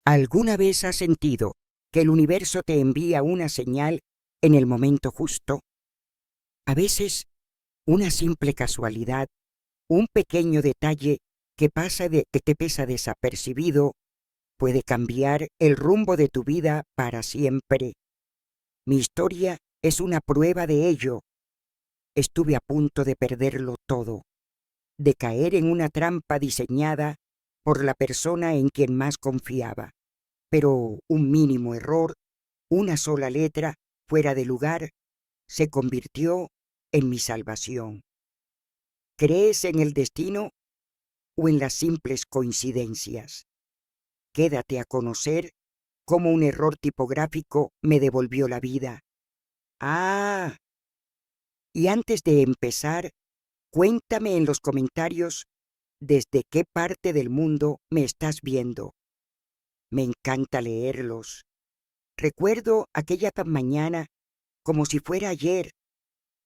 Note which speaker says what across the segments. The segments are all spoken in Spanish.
Speaker 1: ¿Alguna vez has sentido que el universo te envía una señal en el momento justo? A veces, una simple casualidad, un pequeño detalle que te pasa desapercibido, puede cambiar el rumbo de tu vida para siempre. Mi historia es una prueba de ello. Estuve a punto de perderlo todo, de caer en una trampa diseñada por la persona en quien más confiaba. Pero un mínimo error, una sola letra fuera de lugar, se convirtió en mi salvación. ¿Crees en el destino o en las simples coincidencias? Quédate a conocer cómo un error tipográfico me devolvió la vida. Ah, y antes de empezar, cuéntame en los comentarios desde qué parte del mundo me estás viendo. Me encanta leerlos. Recuerdo aquella mañana como si fuera ayer.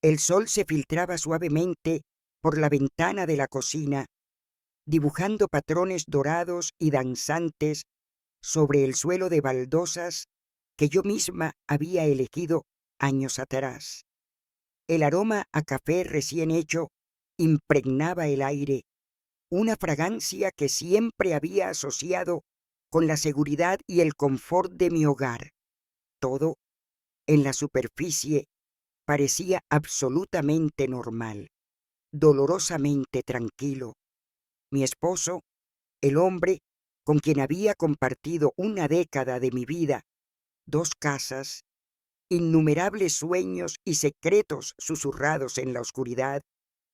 Speaker 1: El sol se filtraba suavemente por la ventana de la cocina, dibujando patrones dorados y danzantes sobre el suelo de baldosas que yo misma había elegido años atrás. El aroma a café recién hecho impregnaba el aire, una fragancia que siempre había asociado con la seguridad y el confort de mi hogar. Todo, en la superficie, parecía absolutamente normal, dolorosamente tranquilo. Mi esposo, el hombre con quien había compartido una década de mi vida, 2 casas, innumerables sueños y secretos susurrados en la oscuridad,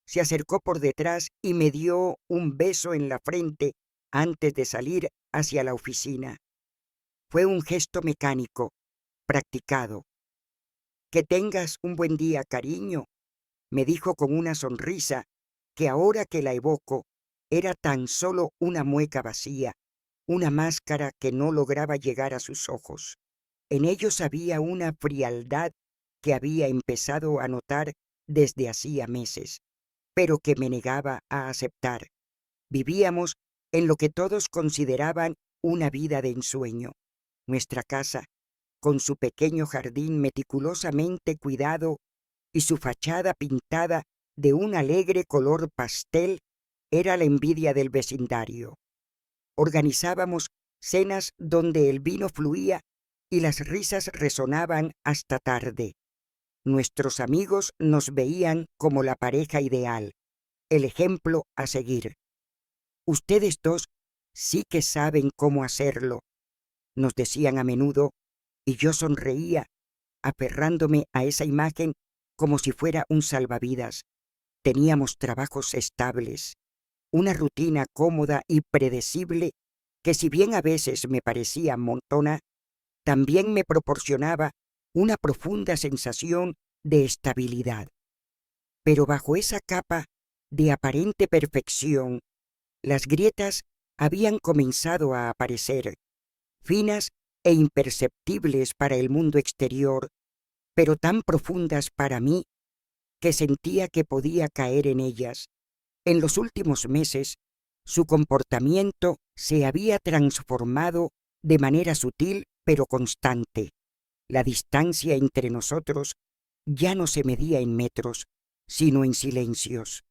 Speaker 1: se acercó por detrás y me dio un beso en la frente antes de salir hacia la oficina. Fue un gesto mecánico, practicado. «Que tengas un buen día, cariño», me dijo con una sonrisa que ahora que la evoco era tan solo una mueca vacía, una máscara que no lograba llegar a sus ojos. En ellos había una frialdad que había empezado a notar desde hacía meses, pero que me negaba a aceptar. Vivíamos en lo que todos consideraban una vida de ensueño. Nuestra casa, con su pequeño jardín meticulosamente cuidado y su fachada pintada de un alegre color pastel, era la envidia del vecindario. Organizábamos cenas donde el vino fluía y las risas resonaban hasta tarde. Nuestros amigos nos veían como la pareja ideal, el ejemplo a seguir. «Ustedes dos sí que saben cómo hacerlo», nos decían a menudo, y yo sonreía, aferrándome a esa imagen como si fuera un salvavidas. Teníamos trabajos estables, una rutina cómoda y predecible que, si bien a veces me parecía montona, también me proporcionaba una profunda sensación de estabilidad. Pero bajo esa capa de aparente perfección, las grietas habían comenzado a aparecer, finas e imperceptibles para el mundo exterior, pero tan profundas para mí que sentía que podía caer en ellas. En los últimos meses, su comportamiento se había transformado de manera sutil pero constante. La distancia entre nosotros ya no se medía en metros, sino en silencios.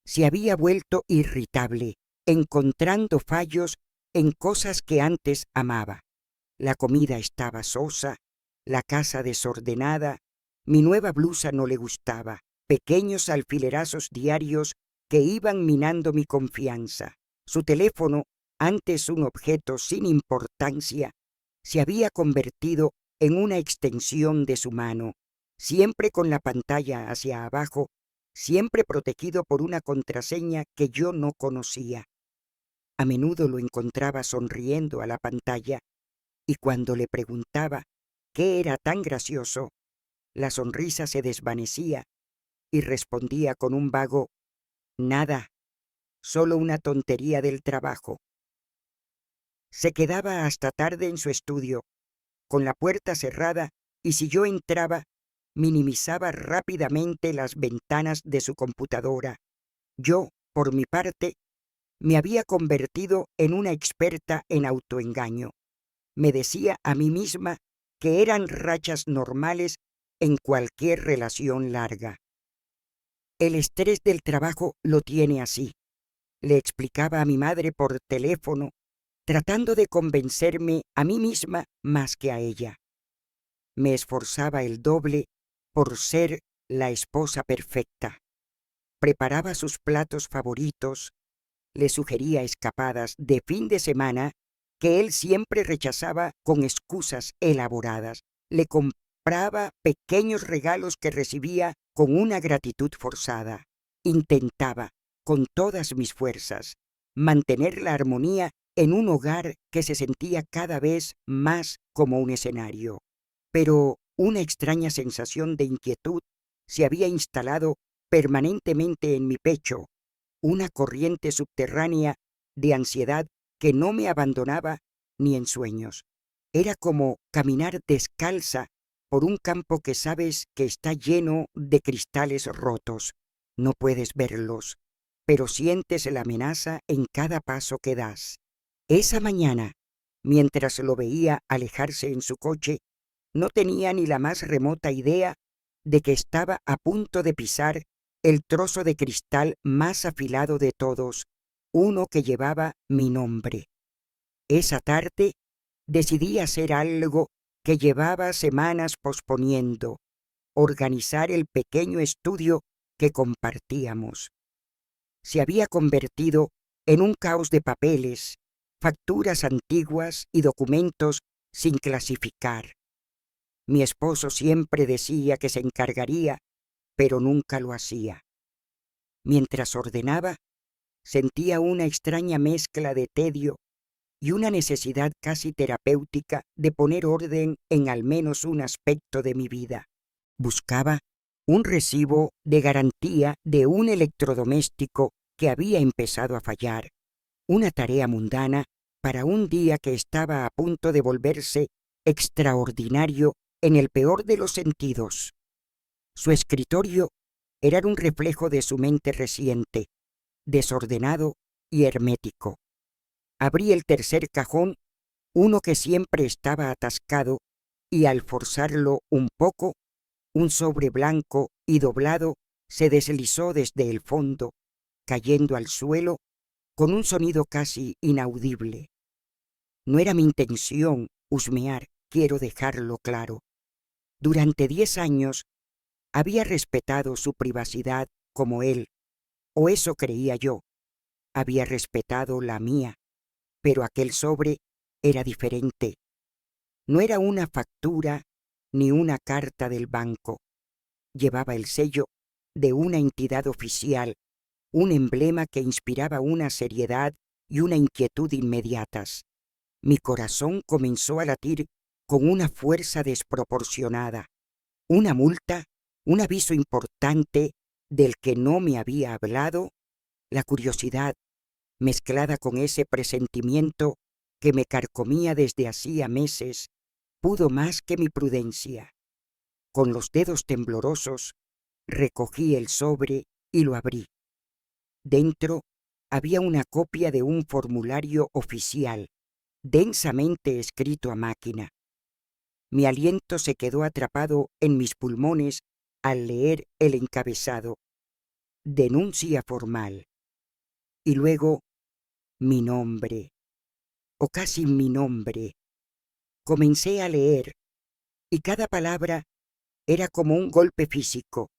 Speaker 1: Se había vuelto irritable, encontrando fallos en cosas que antes amaba. La comida estaba sosa, la casa desordenada, mi nueva blusa no le gustaba, pequeños alfilerazos diarios que iban minando mi confianza. Su teléfono, antes un objeto sin importancia, se había convertido en una extensión de su mano, siempre con la pantalla hacia abajo, siempre protegido por una contraseña que yo no conocía. A menudo lo encontraba sonriendo a la pantalla, y cuando le preguntaba qué era tan gracioso, la sonrisa se desvanecía y respondía con un vago «nada, solo una tontería del trabajo». Se quedaba hasta tarde en su estudio, con la puerta cerrada, y si yo entraba, minimizaba rápidamente las ventanas de su computadora. Yo, por mi parte, me había convertido en una experta en autoengaño. me decía a mí misma que eran rachas normales en cualquier relación larga. El estrés del trabajo lo tiene así, le explicaba a mi madre por teléfono, tratando de convencerme a mí misma más que a ella. Me esforzaba el doble por ser la esposa perfecta. Preparaba sus platos favoritos, le sugería escapadas de fin de semana que él siempre rechazaba con excusas elaboradas. Le compraba pequeños regalos que recibía con una gratitud forzada. Intentaba, con todas mis fuerzas, mantener la armonía en un hogar que se sentía cada vez más como un escenario. Pero una extraña sensación de inquietud se había instalado permanentemente en mi pecho, una corriente subterránea de ansiedad que no me abandonaba ni en sueños. Era como caminar descalza por un campo que sabes que está lleno de cristales rotos. No puedes verlos, pero sientes la amenaza en cada paso que das. Esa mañana, mientras lo veía alejarse en su coche, no tenía ni la más remota idea de que estaba a punto de pisar el trozo de cristal más afilado de todos, uno que llevaba mi nombre. Esa tarde decidí hacer algo que llevaba semanas posponiendo, organizar el pequeño estudio que compartíamos. Se había convertido en un caos de papeles, facturas antiguas y documentos sin clasificar. Mi esposo siempre decía que se encargaría, pero nunca lo hacía. Mientras ordenaba, sentía una extraña mezcla de tedio y una necesidad casi terapéutica de poner orden en al menos un aspecto de mi vida. Buscaba un recibo de garantía de un electrodoméstico que había empezado a fallar, una tarea mundana para un día que estaba a punto de volverse extraordinario en el peor de los sentidos. Su escritorio era un reflejo de su mente reciente, desordenado y hermético. Abrí el tercer cajón, uno que siempre estaba atascado, y al forzarlo un poco, un sobre blanco y doblado se deslizó desde el fondo, cayendo al suelo con un sonido casi inaudible. No era mi intención husmear, quiero dejarlo claro. Durante 10 años había respetado su privacidad como él, o eso creía yo. Había respetado la mía, pero aquel sobre era diferente. No era una factura ni una carta del banco. Llevaba el sello de una entidad oficial, un emblema que inspiraba una seriedad y una inquietud inmediatas. Mi corazón comenzó a latir con una fuerza desproporcionada. Una multa, un aviso importante del que no me había hablado, la curiosidad, mezclada con ese presentimiento que me carcomía desde hacía meses, pudo más que mi prudencia. Con los dedos temblorosos, recogí el sobre y lo abrí. Dentro había una copia de un formulario oficial, densamente escrito a máquina. Mi aliento se quedó atrapado en mis pulmones al leer el encabezado: denuncia formal. Y luego, mi nombre, o casi mi nombre. Comencé a leer, y cada palabra era como un golpe físico.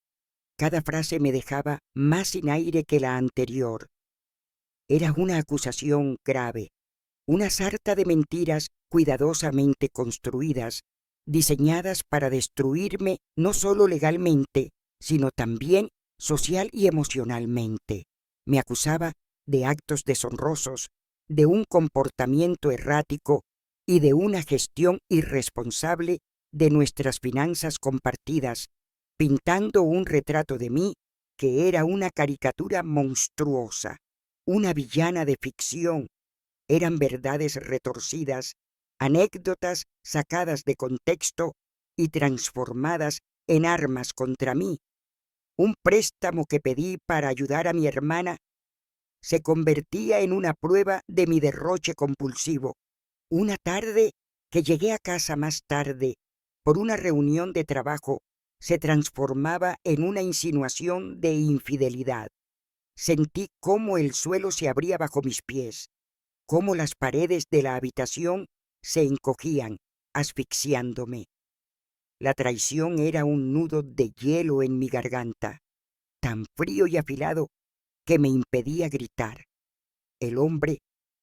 Speaker 1: Cada frase me dejaba más sin aire que la anterior. Era una acusación grave, una sarta de mentiras cuidadosamente construidas, diseñadas para destruirme no solo legalmente, sino también social y emocionalmente. Me acusaba de actos deshonrosos, de un comportamiento errático y de una gestión irresponsable de nuestras finanzas compartidas, pintando un retrato de mí que era una caricatura monstruosa, una villana de ficción. Eran verdades retorcidas, anécdotas sacadas de contexto y transformadas en armas contra mí. Un préstamo que pedí para ayudar a mi hermana se convertía en una prueba de mi derroche compulsivo. Una tarde que llegué a casa más tarde por una reunión de trabajo se transformaba en una insinuación de infidelidad. Sentí cómo el suelo se abría bajo mis pies, cómo las paredes de la habitación se encogían, asfixiándome. La traición era un nudo de hielo en mi garganta, tan frío y afilado que me impedía gritar. El hombre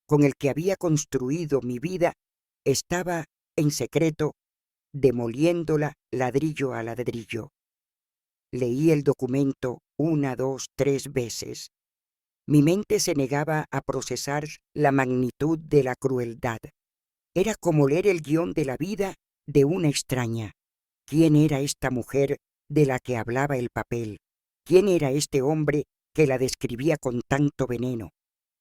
Speaker 1: con el que había construido mi vida estaba, en secreto, demoliéndola ladrillo a ladrillo. Leí el documento 1, 2, 3 veces. Mi mente se negaba a procesar la magnitud de la crueldad. Era como leer el guión de la vida de una extraña. ¿Quién era esta mujer de la que hablaba el papel? ¿Quién era este hombre que la describía con tanto veneno?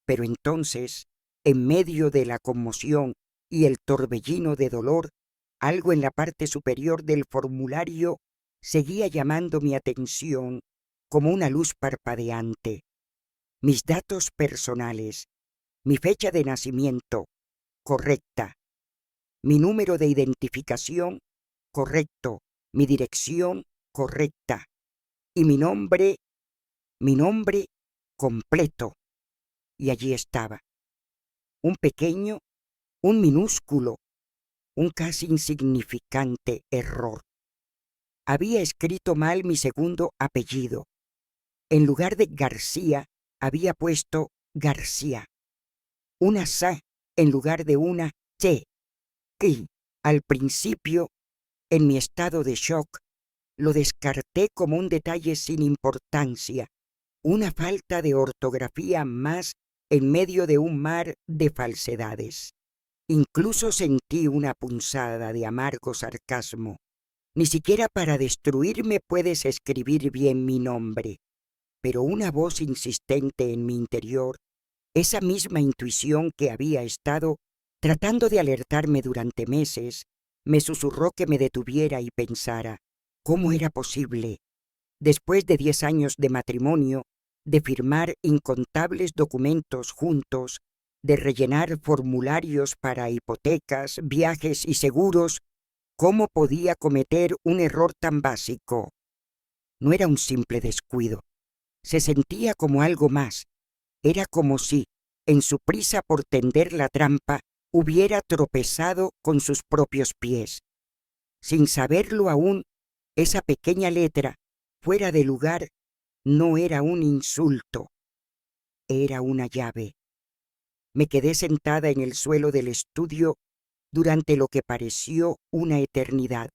Speaker 1: Pero entonces, en medio de la conmoción y el torbellino de dolor, algo en la parte superior del formulario seguía llamando mi atención como una luz parpadeante. Mis datos personales, mi fecha de nacimiento, correcta. Mi número de identificación, correcto. Mi dirección, correcta. Y mi nombre completo. Y allí estaba. Un pequeño, un minúsculo, un casi insignificante error. Había escrito mal mi segundo apellido. En lugar de García, había puesto García. Una sa en lugar de una che. Y, al principio, en mi estado de shock, lo descarté como un detalle sin importancia, una falta de ortografía más en medio de un mar de falsedades. Incluso sentí una punzada de amargo sarcasmo. Ni siquiera para destruirme puedes escribir bien mi nombre. Pero una voz insistente en mi interior, esa misma intuición que había estado tratando de alertarme durante meses, me susurró que me detuviera y pensara, ¿cómo era posible, después de 10 años de matrimonio, de firmar incontables documentos juntos, de rellenar formularios para hipotecas, viajes y seguros, cómo podía cometer un error tan básico? No era un simple descuido. Se sentía como algo más. Era como si, en su prisa por tender la trampa, hubiera tropezado con sus propios pies. Sin saberlo aún, esa pequeña letra, fuera de lugar, no era un insulto, era una llave. Me quedé sentada en el suelo del estudio durante lo que pareció una eternidad,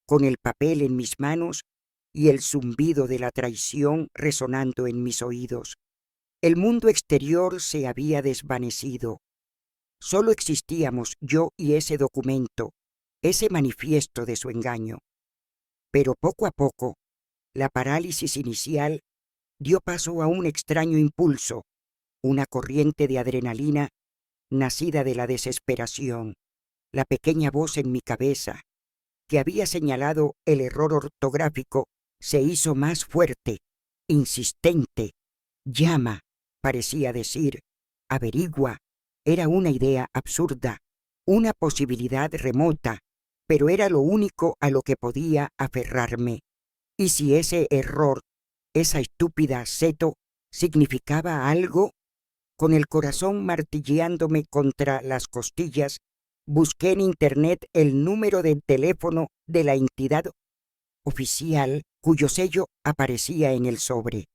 Speaker 1: con el papel en mis manos y el zumbido de la traición resonando en mis oídos. El mundo exterior se había desvanecido. Solo existíamos yo y ese documento, ese manifiesto de su engaño. Pero poco a poco, la parálisis inicial dio paso a un extraño impulso, una corriente de adrenalina nacida de la desesperación. La pequeña voz en mi cabeza, que había señalado el error ortográfico, se hizo más fuerte, insistente. Llama, parecía decir, averigua. Era una idea absurda, una posibilidad remota, pero era lo único a lo que podía aferrarme. ¿Y si ese error, esa estúpida seto, significaba algo? Con el corazón martilleándome contra las costillas, busqué en Internet el número de teléfono de la entidad oficial cuyo sello aparecía en el sobre.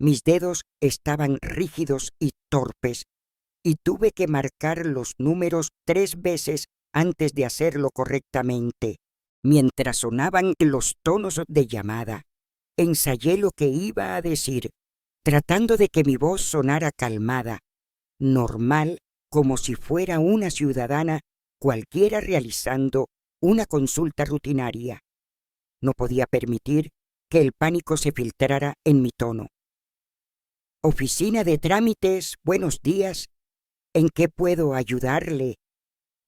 Speaker 1: Mis dedos estaban rígidos y torpes, y tuve que marcar los números 3 veces antes de hacerlo correctamente. Mientras sonaban los tonos de llamada, ensayé lo que iba a decir, tratando de que mi voz sonara calmada, normal, como si fuera una ciudadana cualquiera realizando una consulta rutinaria. No podía permitir que el pánico se filtrara en mi tono. Oficina de trámites, buenos días. ¿En qué puedo ayudarle?,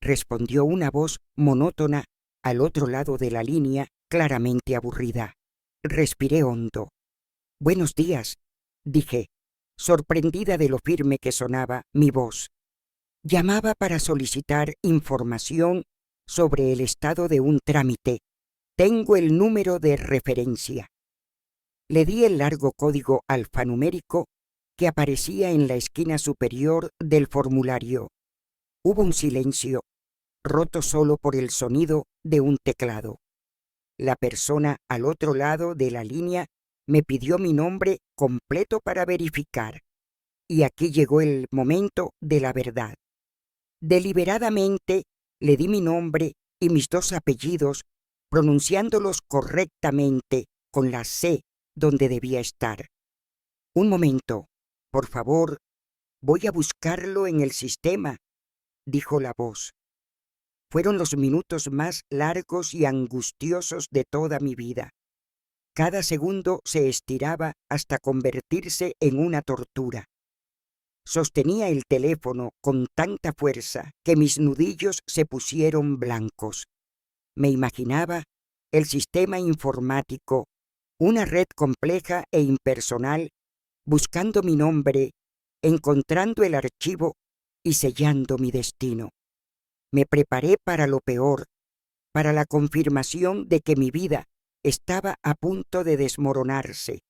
Speaker 1: respondió una voz monótona al otro lado de la línea, claramente aburrida. Respiré hondo. Buenos días, dije, sorprendida de lo firme que sonaba mi voz. Llamaba para solicitar información sobre el estado de un trámite. Tengo el número de referencia. Le di el largo código alfanumérico que aparecía en la esquina superior del formulario. Hubo un silencio, roto solo por el sonido de un teclado. La persona al otro lado de la línea me pidió mi nombre completo para verificar. Y aquí llegó el momento de la verdad. Deliberadamente le di mi nombre y mis dos apellidos, pronunciándolos correctamente con la C donde debía estar. Un momento, por favor, voy a buscarlo en el sistema, dijo la voz. Fueron los minutos más largos y angustiosos de toda mi vida. Cada segundo se estiraba hasta convertirse en una tortura. Sostenía el teléfono con tanta fuerza que mis nudillos se pusieron blancos. Me imaginaba el sistema informático, una red compleja e impersonal, buscando mi nombre, encontrando el archivo y sellando mi destino. Me preparé para lo peor, para la confirmación de que mi vida estaba a punto de desmoronarse.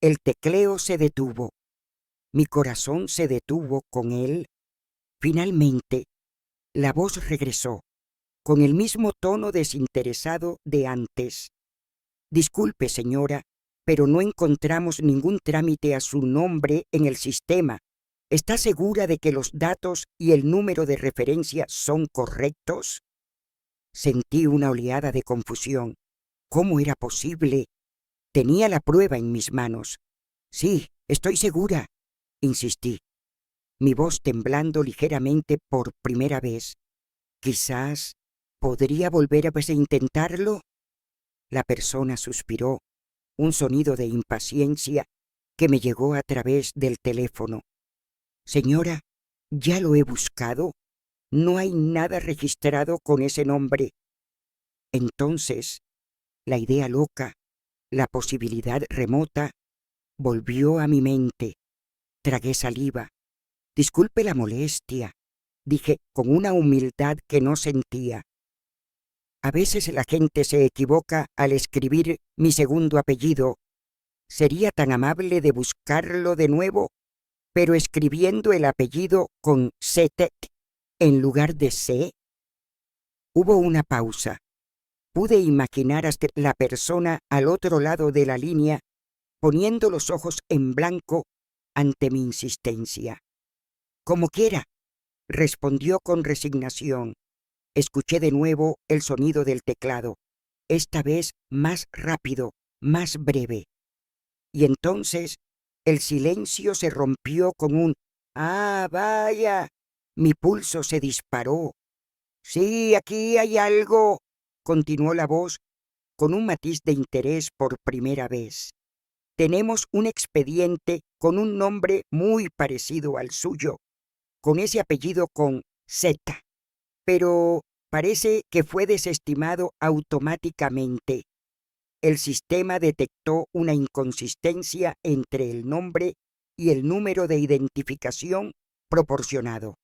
Speaker 1: El tecleo se detuvo. Mi corazón se detuvo con él. Finalmente, la voz regresó, con el mismo tono desinteresado de antes. Disculpe, señora, pero no encontramos ningún trámite a su nombre en el sistema. ¿Está segura de que los datos y el número de referencia son correctos? Sentí una oleada de confusión. ¿Cómo era posible? Tenía la prueba en mis manos. Sí, estoy segura, insistí, mi voz temblando ligeramente por primera vez. Quizás podría volver a intentarlo. La persona suspiró, un sonido de impaciencia que me llegó a través del teléfono. Señora, ya lo he buscado. No hay nada registrado con ese nombre. Entonces, la idea loca, la posibilidad remota, volvió a mi mente. Tragué saliva. Disculpe la molestia, dije con una humildad que no sentía. A veces la gente se equivoca al escribir mi segundo apellido. ¿Sería tan amable de buscarlo de nuevo, pero escribiendo el apellido con Z en lugar de C? Hubo una pausa. Pude imaginar hasta la persona al otro lado de la línea poniendo los ojos en blanco ante mi insistencia. Como quiera, respondió con resignación. Escuché de nuevo el sonido del teclado, esta vez más rápido, más breve. Y entonces el silencio se rompió con un ¡ah, vaya! Mi pulso se disparó. Sí, aquí hay algo, continuó la voz con un matiz de interés por primera vez. Tenemos un expediente con un nombre muy parecido al suyo, con ese apellido con Z, pero parece que fue desestimado automáticamente. El sistema detectó una inconsistencia entre el nombre y el número de identificación proporcionado.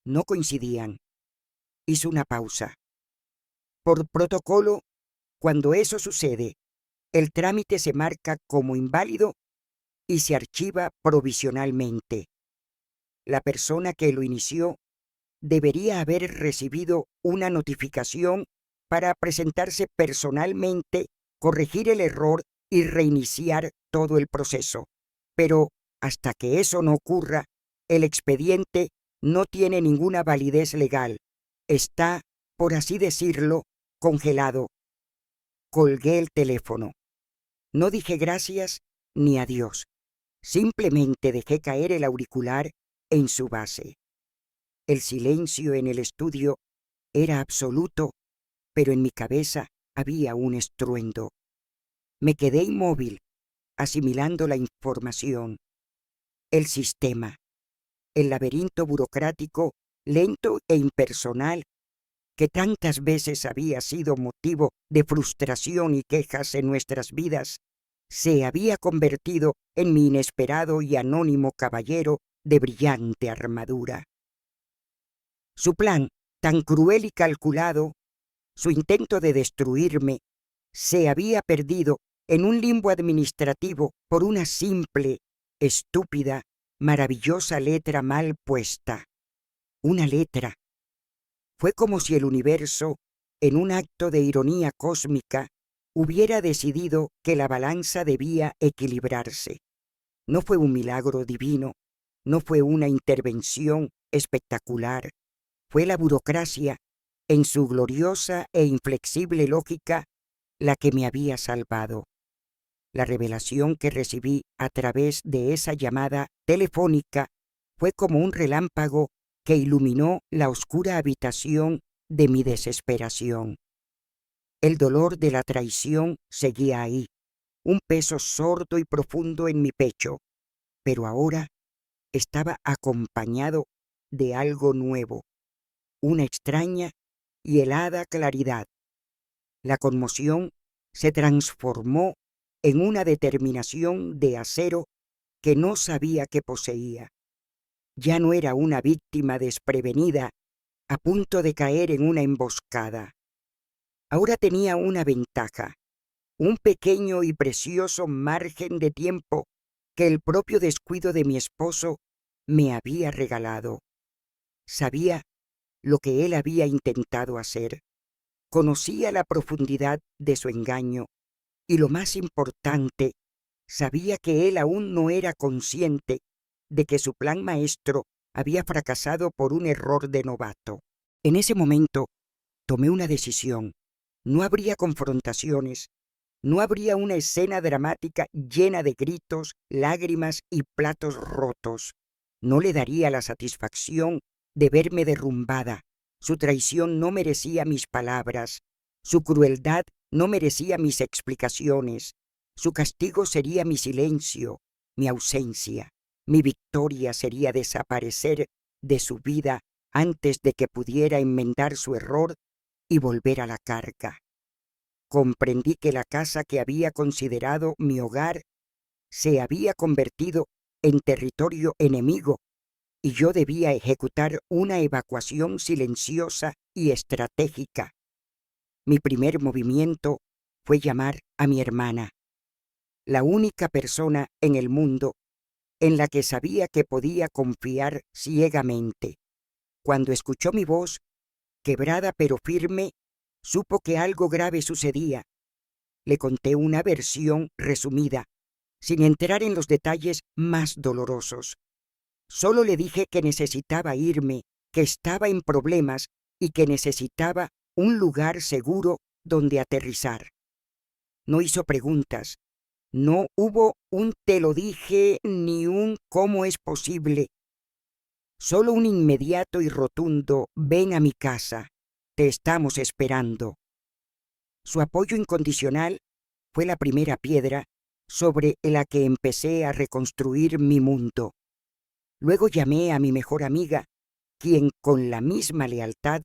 Speaker 1: No coincidían. Hizo una pausa. Por protocolo, cuando eso sucede, el trámite se marca como inválido y se archiva provisionalmente. La persona que lo inició debería haber recibido una notificación para presentarse personalmente, corregir el error y reiniciar todo el proceso. Pero hasta que eso no ocurra, el expediente no tiene ninguna validez legal. Está, por así decirlo, congelado. Colgué el teléfono. No dije gracias ni adiós. Simplemente dejé caer el auricular en su base. El silencio en el estudio era absoluto, pero en mi cabeza había un estruendo. Me quedé inmóvil, asimilando la información. El sistema, el laberinto burocrático, lento e impersonal, que tantas veces había sido motivo de frustración y quejas en nuestras vidas, se había convertido en mi inesperado y anónimo caballero de brillante armadura. Su plan, tan cruel y calculado, Su intento de destruirme se había perdido en un limbo administrativo por una simple, estúpida, maravillosa letra mal puesta. Una letra. Fue como si el universo, en un acto de ironía cósmica, hubiera decidido que la balanza debía equilibrarse. No fue un milagro divino, no fue una intervención espectacular, fue la burocracia, en su gloriosa e inflexible lógica, la que me había salvado. La revelación que recibí a través de esa llamada telefónica fue como un relámpago que iluminó la oscura habitación de mi desesperación. El dolor de la traición seguía ahí, un peso sordo y profundo en mi pecho, pero ahora estaba acompañado de algo nuevo, una extraña y helada claridad. La conmoción se transformó en una determinación de acero que no sabía que poseía. Ya no era una víctima desprevenida a punto de caer en una emboscada. Ahora tenía una ventaja, un pequeño y precioso margen de tiempo que el propio descuido de mi esposo me había regalado. Sabía lo que él había intentado hacer, conocía la profundidad de su engaño y, lo más importante, sabía que él aún no era consciente de que su plan maestro había fracasado por un error de novato. En ese momento tomé una decisión. No habría confrontaciones, no habría una escena dramática llena de gritos, lágrimas y platos rotos. No le daría la satisfacción de verme derrumbada. Su traición no merecía mis palabras. Su crueldad no merecía mis explicaciones. Su castigo sería mi silencio, mi ausencia. Mi victoria sería desaparecer de su vida antes de que pudiera enmendar su error y volver a la carga. Comprendí que la casa que había considerado mi hogar se había convertido en territorio enemigo y yo debía ejecutar una evacuación silenciosa y estratégica. Mi primer movimiento fue llamar a mi hermana, la única persona en el mundo en la que sabía que podía confiar ciegamente. Cuando escuchó mi voz, quebrada pero firme, supo que algo grave sucedía. Le conté una versión resumida, sin entrar en los detalles más dolorosos. Solo le dije que necesitaba irme, que estaba en problemas y que necesitaba un lugar seguro donde aterrizar. No hizo preguntas. No hubo un te lo dije ni un cómo es posible. Solo un inmediato y rotundo ven a mi casa. Te estamos esperando. Su apoyo incondicional fue la primera piedra sobre la que empecé a reconstruir mi mundo. Luego llamé a mi mejor amiga, quien con la misma lealtad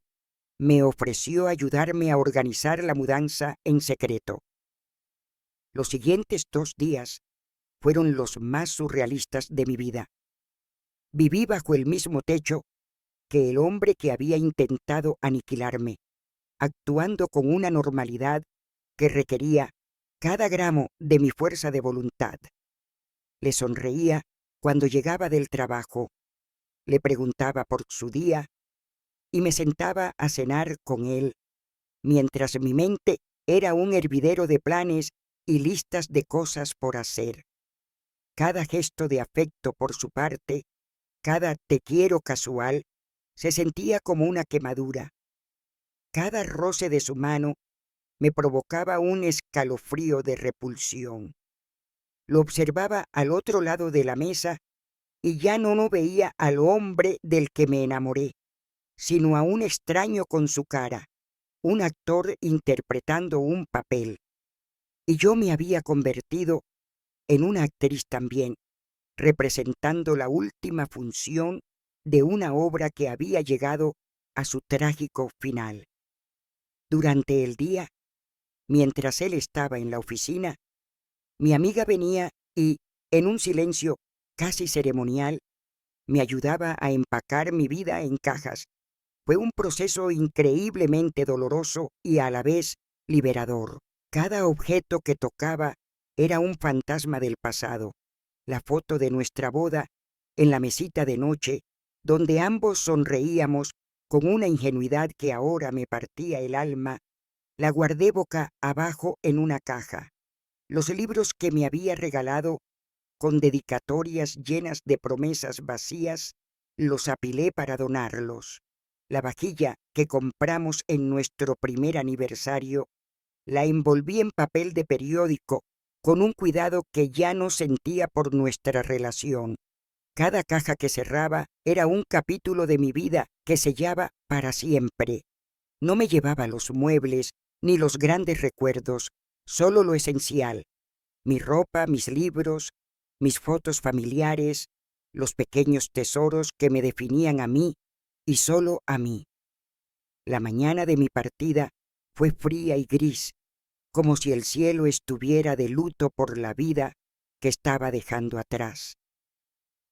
Speaker 1: me ofreció ayudarme a organizar la mudanza en secreto. Los siguientes 2 días fueron los más surrealistas de mi vida. Viví bajo el mismo techo que el hombre que había intentado aniquilarme, actuando con una normalidad que requería cada gramo de mi fuerza de voluntad. Le sonreía cuando llegaba del trabajo, le preguntaba por su día y me sentaba a cenar con él, mientras mi mente era un hervidero de planes y listas de cosas por hacer. Cada gesto de afecto por su parte, cada te quiero casual, se sentía como una quemadura. Cada roce de su mano me provocaba un escalofrío de repulsión. Lo observaba al otro lado de la mesa y ya no veía al hombre del que me enamoré, sino a un extraño con su cara, un actor interpretando un papel. Y yo me había convertido en una actriz también, representando la última función de una obra que había llegado a su trágico final. Durante el día, mientras él estaba en la oficina, mi amiga venía y, en un silencio casi ceremonial, me ayudaba a empacar mi vida en cajas Fue un proceso increíblemente doloroso y a la vez liberador. Cada objeto que tocaba era un fantasma del pasado. La foto de nuestra boda en la mesita de noche, donde ambos sonreíamos con una ingenuidad que ahora me partía el alma, la guardé boca abajo en una caja. Los libros que me había regalado, con dedicatorias llenas de promesas vacías, los apilé para donarlos. La vajilla que compramos en nuestro primer aniversario, la envolví en papel de periódico con un cuidado que ya no sentía por nuestra relación. Cada caja que cerraba era un capítulo de mi vida que sellaba para siempre. No me llevaba los muebles ni los grandes recuerdos, solo lo esencial: mi ropa, mis libros, mis fotos familiares, los pequeños tesoros que me definían a mí y solo a mí. La mañana de mi partida fue fría y gris, como si el cielo estuviera de luto por la vida que estaba dejando atrás.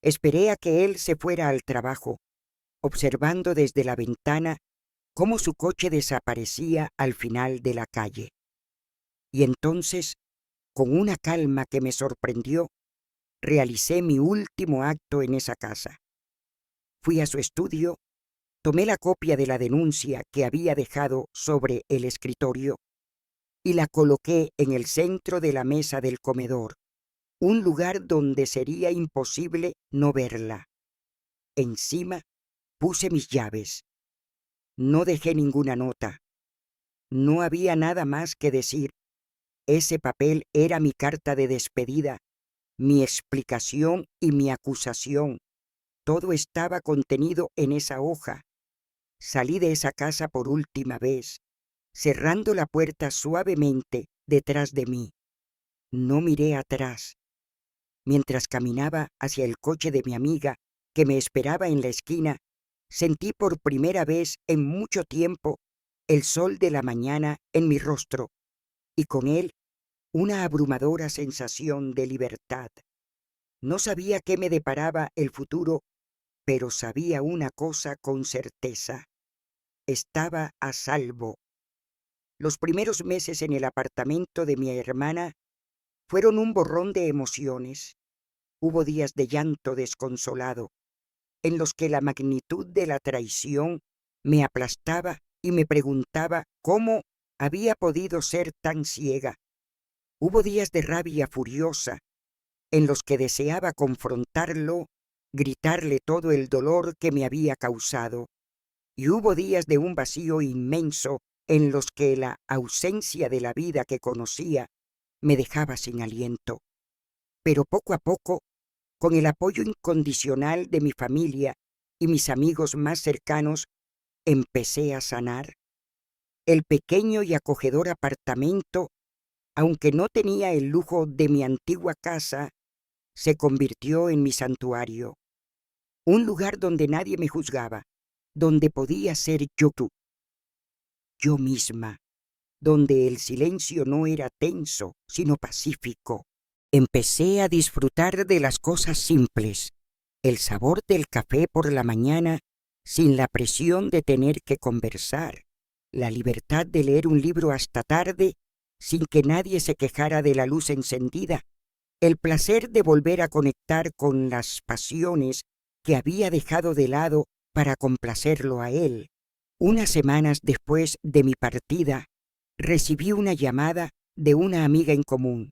Speaker 1: Esperé a que él se fuera al trabajo, observando desde la ventana cómo su coche desaparecía al final de la calle. Y entonces, con una calma que me sorprendió, realicé mi último acto en esa casa. Fui a su estudio, tomé la copia de la denuncia que había dejado sobre el escritorio y la coloqué en el centro de la mesa del comedor, un lugar donde sería imposible no verla. Encima puse mis llaves. No dejé ninguna nota. No había nada más que decir. Ese papel era mi carta de despedida, mi explicación y mi acusación. Todo estaba contenido en esa hoja. Salí de esa casa por última vez, cerrando la puerta suavemente detrás de mí. No miré atrás. Mientras caminaba hacia el coche de mi amiga, que me esperaba en la esquina, sentí por primera vez en mucho tiempo el sol de la mañana en mi rostro y con él una abrumadora sensación de libertad. No sabía qué me deparaba el futuro, pero sabía una cosa con certeza: estaba a salvo. Los primeros meses en el apartamento de mi hermana fueron un borrón de emociones. Hubo días de llanto desconsolado, en los que la magnitud de la traición me aplastaba y me preguntaba cómo había podido ser tan ciega. Hubo días de rabia furiosa, en los que deseaba confrontarlo, gritarle todo el dolor que me había causado. Y hubo días de un vacío inmenso en los que la ausencia de la vida que conocía me dejaba sin aliento. Pero poco a poco, con el apoyo incondicional de mi familia y mis amigos más cercanos, empecé a sanar. El pequeño y acogedor apartamento, aunque no tenía el lujo de mi antigua casa, se convirtió en mi santuario, un lugar donde nadie me juzgaba, donde podía ser yo misma, donde el silencio no era tenso, sino pacífico. Empecé a disfrutar de las cosas simples, el sabor del café por la mañana sin la presión de tener que conversar, la libertad de leer un libro hasta tarde sin que nadie se quejara de la luz encendida, el placer de volver a conectar con las pasiones que había dejado de lado para complacerlo a él. Unas semanas después de mi partida, recibí una llamada de una amiga en común.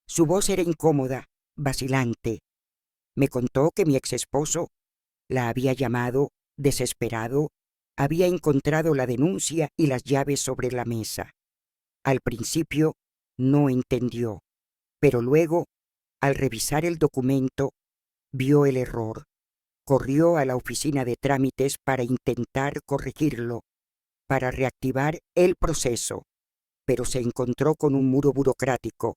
Speaker 1: Su voz era incómoda, vacilante. Me contó que mi exesposo la había llamado, desesperado, había encontrado la denuncia y las llaves sobre la mesa. Al principio no entendió, pero luego, al revisar el documento, vio el error. Corrió a la oficina de trámites para intentar corregirlo, para reactivar el proceso, pero se encontró con un muro burocrático.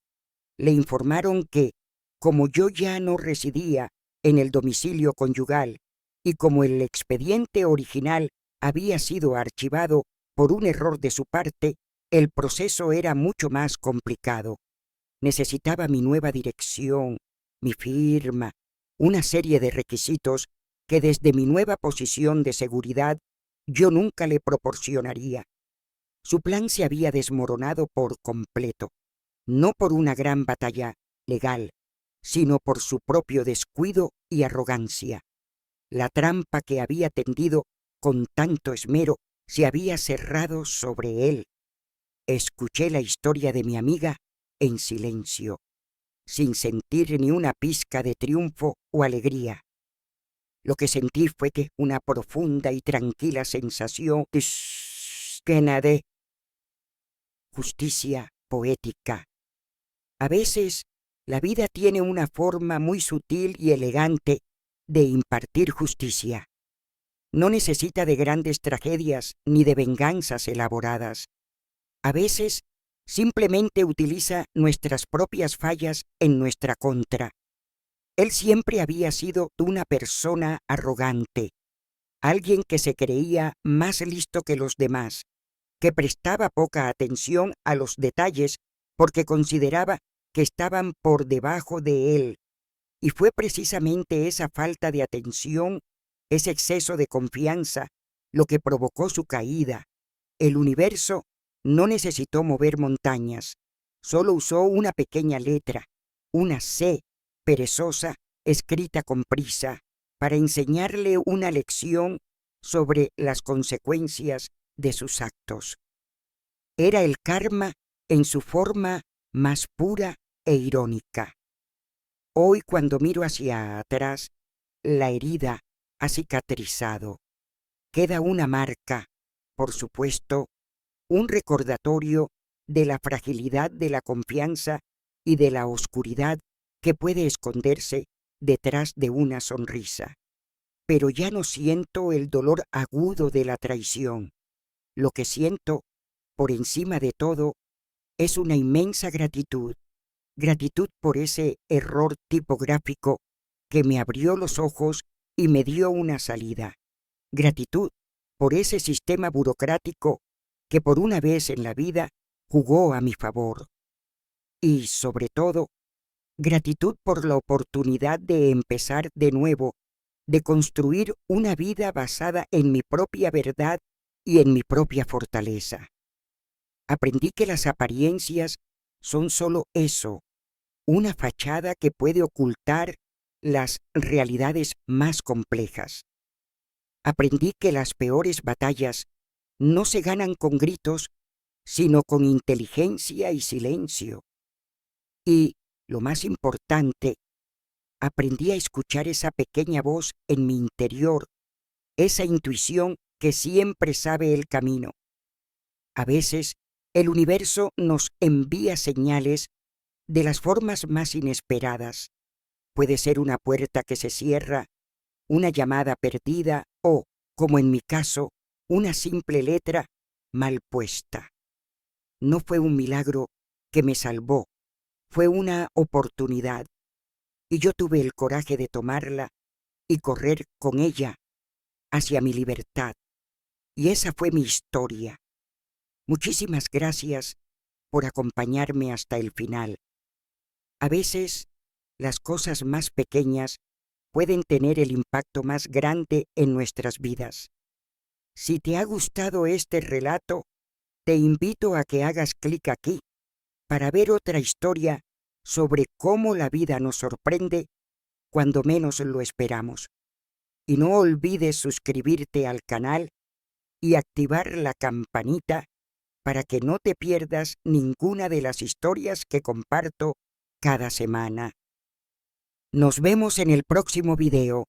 Speaker 1: Le informaron que, como yo ya no residía en el domicilio conyugal y como el expediente original había sido archivado por un error de su parte, el proceso era mucho más complicado. Necesitaba mi nueva dirección, mi firma, una serie de requisitos que desde mi nueva posición de seguridad yo nunca le proporcionaría. Su plan se había desmoronado por completo, no por una gran batalla legal, sino por su propio descuido y arrogancia. La trampa que había tendido con tanto esmero se había cerrado sobre él. Escuché la historia de mi amiga en silencio, sin sentir ni una pizca de triunfo o alegría. Lo que sentí fue que una profunda y tranquila sensación de justicia poética. A veces, la vida tiene una forma muy sutil y elegante de impartir justicia. No necesita de grandes tragedias ni de venganzas elaboradas. A veces, simplemente utiliza nuestras propias fallas en nuestra contra. Él siempre había sido una persona arrogante, alguien que se creía más listo que los demás, que prestaba poca atención a los detalles porque consideraba que estaban por debajo de él. Y fue precisamente esa falta de atención, ese exceso de confianza, lo que provocó su caída. El universo no necesitó mover montañas, solo usó una pequeña letra, una C perezosa escrita con prisa, para enseñarle una lección sobre las consecuencias de sus actos. Era el karma en su forma más pura e irónica. Hoy, cuando miro hacia atrás, la herida ha cicatrizado. Queda una marca, por supuesto, un recordatorio de la fragilidad de la confianza y de la oscuridad que puede esconderse detrás de una sonrisa. Pero ya no siento el dolor agudo de la traición. Lo que siento, por encima de todo, es una inmensa gratitud. Gratitud por ese error tipográfico que me abrió los ojos y me dio una salida. Gratitud por ese sistema burocrático que por una vez en la vida jugó a mi favor. Y, sobre todo, gratitud por la oportunidad de empezar de nuevo, de construir una vida basada en mi propia verdad y en mi propia fortaleza. Aprendí que las apariencias son solo eso, una fachada que puede ocultar las realidades más complejas. Aprendí que las peores batallas no se ganan con gritos, sino con inteligencia y silencio. Y, lo más importante, aprendí a escuchar esa pequeña voz en mi interior, esa intuición que siempre sabe el camino. A veces, el universo nos envía señales de las formas más inesperadas. Puede ser una puerta que se cierra, una llamada perdida o, como en mi caso, una simple letra mal puesta. No fue un milagro que me salvó, fue una oportunidad, y yo tuve el coraje de tomarla y correr con ella hacia mi libertad. Y esa fue mi historia. Muchísimas gracias por acompañarme hasta el final. A veces, las cosas más pequeñas pueden tener el impacto más grande en nuestras vidas. Si te ha gustado este relato, te invito a que hagas clic aquí para ver otra historia sobre cómo la vida nos sorprende cuando menos lo esperamos. Y no olvides suscribirte al canal y activar la campanita para que no te pierdas ninguna de las historias que comparto cada semana. Nos vemos en el próximo video.